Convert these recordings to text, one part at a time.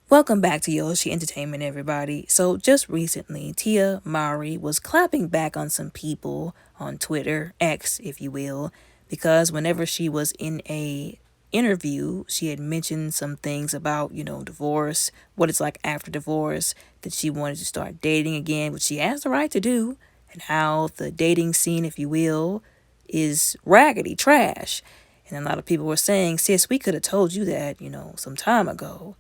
Welcome back to Yoshi Entertainment, everybody. So, just recently, Mowry was clapping back on some people on Twitter, X, if you will, because whenever she was in a interview, she had mentioned some things about, divorce, what it's like after divorce, that she wanted to start dating again, which she has the right to do, and how the dating scene, if you will, is raggedy, trash. And a lot of people were saying, sis, we could have told you that, some time ago.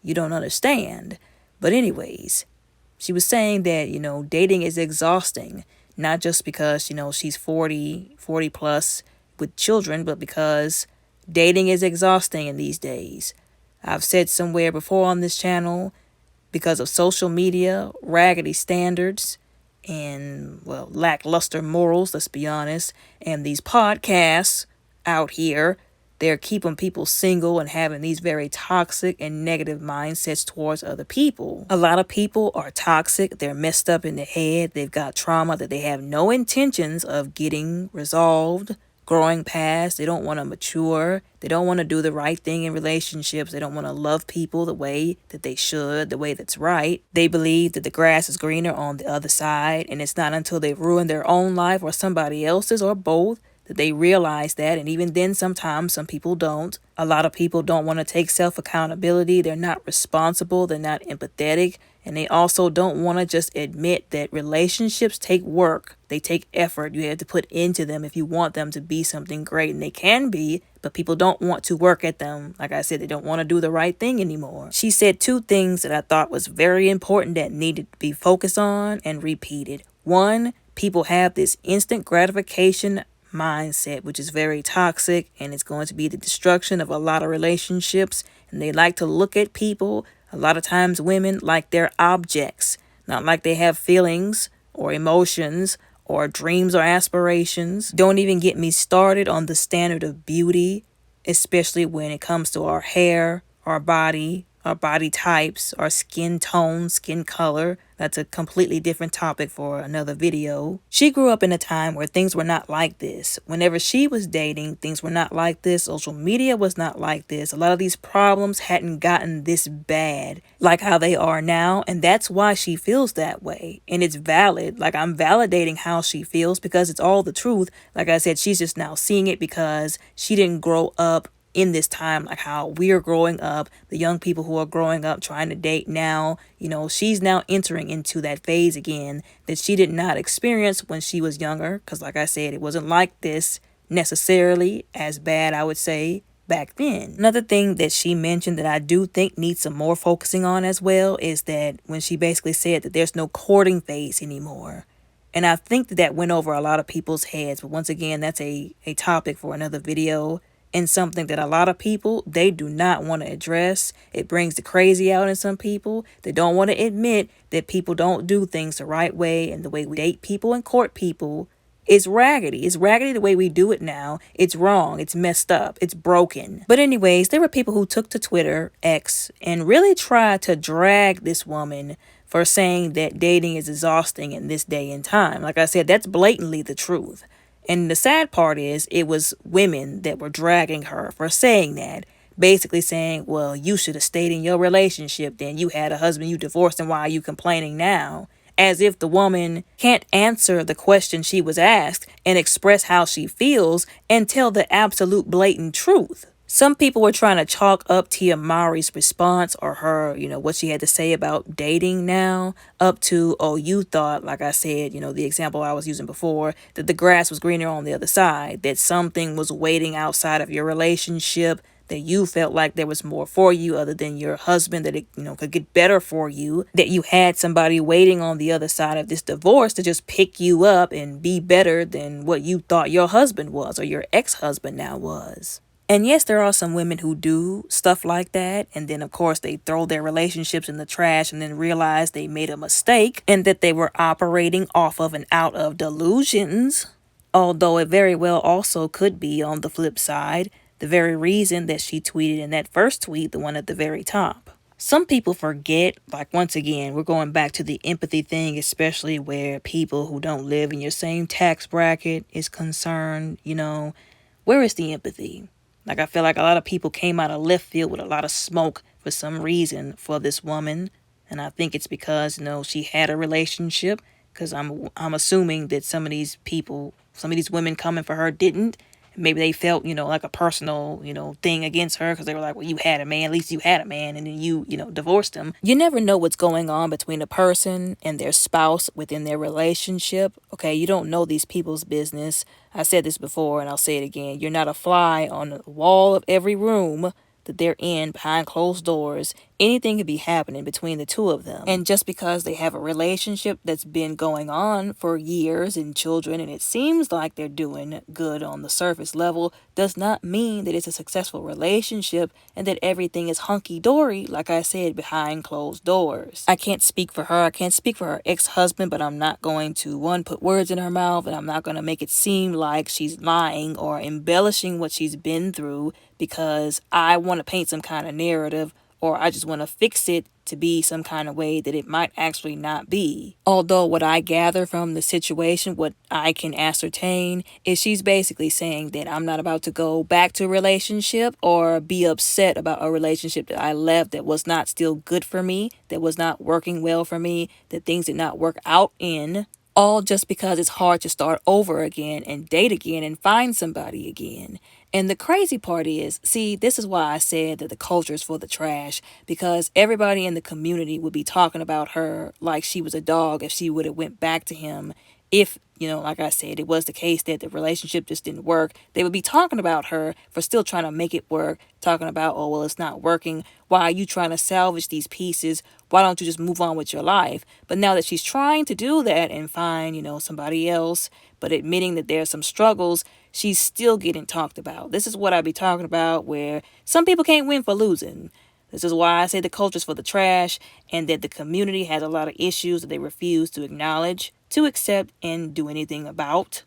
You don't understand. But anyways, she was saying that, dating is exhausting, not just because, she's 40 plus with children, but because dating is exhausting in these days. I've said somewhere before on this channel, because of social media, raggedy standards, and, well, lackluster morals, let's be honest, and these podcasts out here, they're keeping people single and having these very toxic and negative mindsets towards other people. A lot of people are toxic. They're messed up in the head. They've got trauma that they have no intentions of getting resolved, growing past. They don't want to mature. They don't want to do the right thing in relationships. They don't want to love people the way that they should, the way that's right. They believe that the grass is greener on the other side, and it's not until they've ruined their own life or somebody else's or both that they realize that. And even then, sometimes some people don't. A lot of people don't want to take self-accountability. They're not responsible. They're not empathetic. And they also don't want to just admit that relationships take work. They take effort. You have to put into them if you want them to be something great. And they can be, but people don't want to work at them. Like I said, they don't want to do the right thing anymore. She said two things that I thought was very important that needed to be focused on and repeated. One, people have this instant gratification mindset, which is very toxic, and it's going to be the destruction of a lot of relationships. And they like to look at people, a lot of times women, like they're objects, not like they have feelings or emotions or dreams or aspirations. Don't even get me started on the standard of beauty, especially when it comes to our hair, our body types, our skin tone, skin color. That's a completely different topic for another video. She grew up in a time where things were not like this. Whenever she was dating, things were not like this. Social media was not like this. A lot of these problems hadn't gotten this bad like how they are now, and that's why she feels that way. And it's valid. Like, I'm validating how she feels because it's all the truth. Like I said, she's just now seeing it because she didn't grow up in this time, like how we're growing up, the young people who are growing up trying to date now. She's now entering into that phase again that she did not experience when she was younger, because like I said, it wasn't like this necessarily as bad, I would say, back then. Another thing that she mentioned that I do think needs some more focusing on as well is that when she basically said that there's no courting phase anymore. And I think that went over a lot of people's heads, but once again, that's a topic for another video. And something that a lot of people, they do not want to address. It brings the crazy out in some people. They don't want to admit that people don't do things the right way, and the way we date people and court people is raggedy. It's raggedy the way we do it now. It's wrong. It's messed up. It's broken. But anyways, there were people who took to Twitter, X, and really tried to drag this woman for saying that dating is exhausting in this day and time. Like I said, that's blatantly the truth. And the sad part is it was women that were dragging her for saying that. Basically saying, well, you should have stayed in your relationship then. You had a husband, you divorced him, why are you complaining now? As if the woman can't answer the question she was asked and express how she feels and tell the absolute blatant truth. Some people were trying to chalk up Tia Mowry's response or her, what she had to say about dating now up to, oh, you thought, like I said, the example I was using before, that the grass was greener on the other side, that something was waiting outside of your relationship, that you felt like there was more for you other than your husband, that it, could get better for you, that you had somebody waiting on the other side of this divorce to just pick you up and be better than what you thought your husband was or your ex-husband now was. And yes, there are some women who do stuff like that. And then, of course, they throw their relationships in the trash and then realize they made a mistake and that they were operating off of and out of delusions. Although it very well also could be on the flip side, the very reason that she tweeted in that first tweet, the one at the very top. Some people forget, like, once again, we're going back to the empathy thing, especially where people who don't live in your same tax bracket is concerned, where is the empathy? Like, I feel like a lot of people came out of left field with a lot of smoke for some reason for this woman. And I think it's because, she had a relationship. Because I'm assuming that some of these people, some of these women coming for her didn't. Maybe they felt, like a personal, thing against her because they were like, well, you had a man, at least you had a man, and then you, divorced him. You never know what's going on between a person and their spouse within their relationship. Okay, you don't know these people's business. I said this before and I'll say it again. You're not a fly on the wall of every room that they're in behind closed doors. Anything could be happening between the two of them. And just because they have a relationship that's been going on for years and children, and it seems like they're doing good on the surface level, does not mean that it's a successful relationship and that everything is hunky-dory, like I said, behind closed doors. I can't speak for her. I can't speak for her ex-husband, but I'm not going to, one, put words in her mouth, and I'm not going to make it seem like she's lying or embellishing what she's been through because I want to paint some kind of narrative or I just want to fix it to be some kind of way that it might actually not be. Although what I gather from the situation, what I can ascertain, is she's basically saying that I'm not about to go back to a relationship or be upset about a relationship that I left that was not still good for me, that was not working well for me, that things did not work out in. All just because it's hard to start over again and date again and find somebody again. And the crazy part is, see, this is why I said that the culture is for the trash, because everybody in the community would be talking about her like she was a dog if she would have went back to him. If, like I said, it was the case that the relationship just didn't work, they would be talking about her for still trying to make it work, talking about, oh, well, it's not working. Why are you trying to salvage these pieces? Why don't you just move on with your life? But now that she's trying to do that and find, somebody else, but admitting that there's some struggles, she's still getting talked about. This is what I be talking about, where some people can't win for losing. This is why I say the culture's for the trash and that the community has a lot of issues that they refuse to acknowledge, to accept, and do anything about.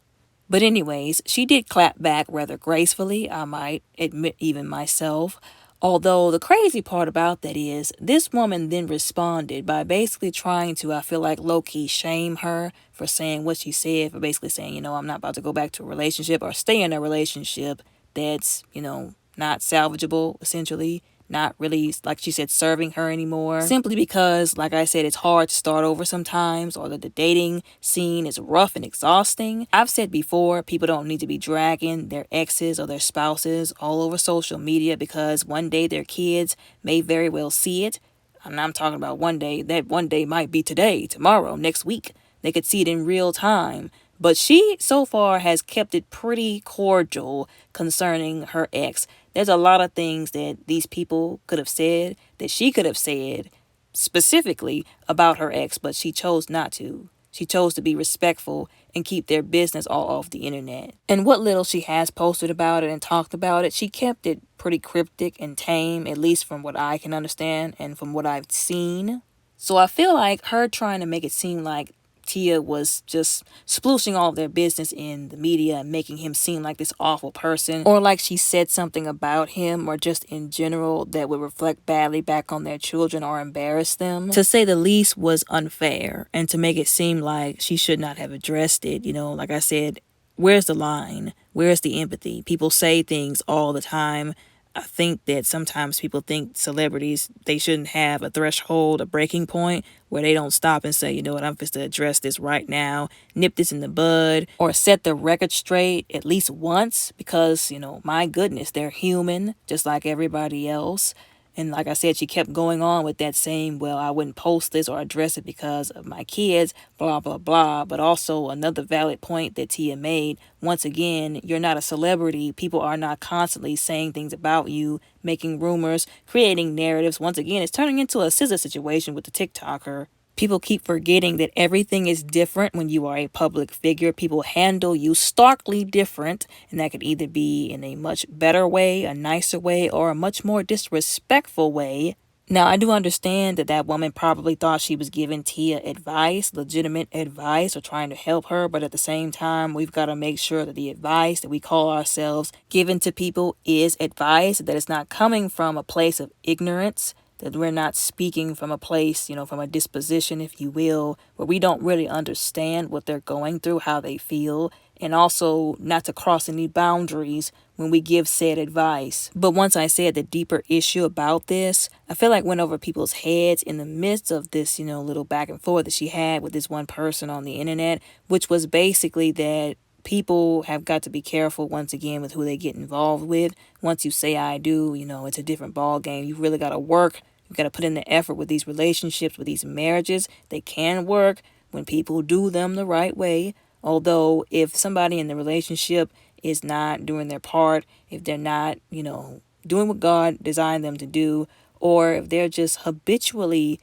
But anyways, she did clap back rather gracefully, I might admit even myself. Although the crazy part about that is this woman then responded by basically trying to, I feel like, low-key shame her for saying what she said, for basically saying, I'm not about to go back to a relationship or stay in a relationship that's, not salvageable, essentially. Not really, like she said, serving her anymore. Simply because, like I said, it's hard to start over sometimes, or that the dating scene is rough and exhausting. I've said before, people don't need to be dragging their exes or their spouses all over social media because one day their kids may very well see it. I'm talking about one day. That one day might be today, tomorrow, next week. They could see it in real time. But she, so far, has kept it pretty cordial concerning her ex. There's a lot of things that these people could have said, that she could have said specifically about her ex, but she chose not to. She chose to be respectful and keep their business all off the internet. And what little she has posted about it and talked about it, she kept it pretty cryptic and tame, at least from what I can understand and from what I've seen. So I feel like her trying to make it seem like Tia was just sploosing all of their business in the media and making him seem like this awful person, or like she said something about him, or just in general that would reflect badly back on their children or embarrass them, to say the least, was unfair. And to make it seem like she should not have addressed it, like I said, where's the line? Where's the empathy? People say things all the time. I think that sometimes people think celebrities, they shouldn't have a threshold, a breaking point where they don't stop and say, you know what, I'm supposed to address this right now, nip this in the bud, or set the record straight at least once because, my goodness, they're human just like everybody else. And like I said, she kept going on with that same, well, I wouldn't post this or address it because of my kids, blah, blah, blah. But also another valid point that Tia made, once again, you're not a celebrity. People are not constantly saying things about you, making rumors, creating narratives. Once again, it's turning into a scissor situation with the TikToker. People keep forgetting that everything is different when you are a public figure. People handle you starkly different, and that could either be in a much better way, a nicer way, or a much more disrespectful way. Now, I do understand that that woman probably thought she was giving Tia advice, legitimate advice, or trying to help her, but at the same time, we've got to make sure that the advice that we call ourselves giving to people is advice, that it's not coming from a place of ignorance, that we're not speaking from a place, from a disposition, if you will, where we don't really understand what they're going through, how they feel. and also not to cross any boundaries when we give said advice. But once I said the deeper issue about this, I feel like went over people's heads in the midst of this, little back and forth that she had with this one person on the internet, which was basically that people have got to be careful once again with who they get involved with. Once you say I do, it's a different ball game. You really got to work. You got to put in the effort with these relationships, with these marriages. They can work when people do them the right way. Although if somebody in the relationship is not doing their part, if they're not, doing what God designed them to do, or if they're just habitually,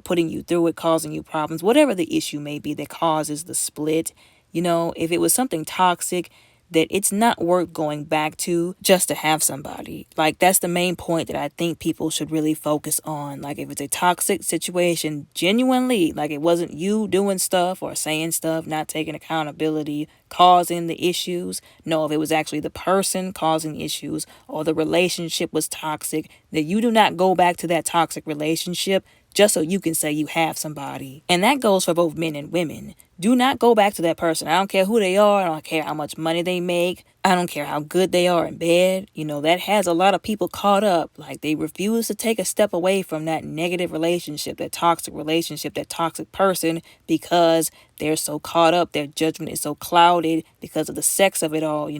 putting you through it, causing you problems, whatever the issue may be that causes the split, if it was something toxic, that it's not worth going back to just to have somebody. Like, that's the main point that I think people should really focus on. Like, if it's a toxic situation, genuinely, like it wasn't you doing stuff or saying stuff, not taking accountability, causing the issues. No, if it was actually the person causing issues or the relationship was toxic, that you do not go back to that toxic relationship just so you can say you have somebody. And that goes for both men and women. Do not go back to that person. I don't care who they are. I don't care how much money they make. I don't care how good they are in bed. That has a lot of people caught up. Like, they refuse to take a step away from that negative relationship, that toxic relationship, that toxic person, because they're so caught up. Their judgment is so clouded because of the sex of it all,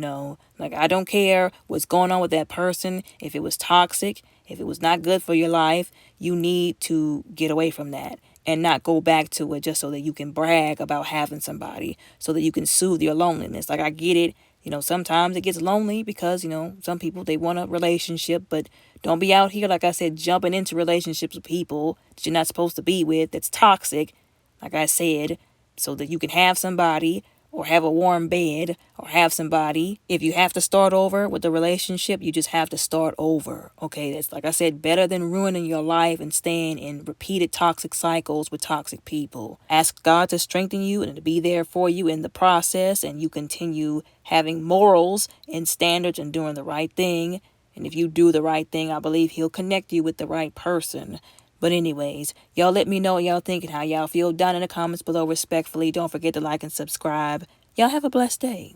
Like, I don't care what's going on with that person. If it was toxic, if it was not good for your life, you need to get away from that and not go back to it just so that you can brag about having somebody, so that you can soothe your loneliness. Like, I get it. Sometimes it gets lonely because, some people, they want a relationship, but don't be out here, like I said, jumping into relationships with people that you're not supposed to be with, that's toxic, like I said, so that you can have somebody or have a warm bed or have somebody. If you have to start over with the relationship, you just have to start over. Okay, that's, like I said, better than ruining your life and staying in repeated toxic cycles with toxic people. Ask God to strengthen you and to be there for you in the process, and you continue having morals and standards and doing the right thing. And if you do the right thing, I believe He'll connect you with the right person. But anyways, y'all let me know what y'all think and how y'all feel down in the comments below respectfully. Don't forget to like and subscribe. Y'all have a blessed day.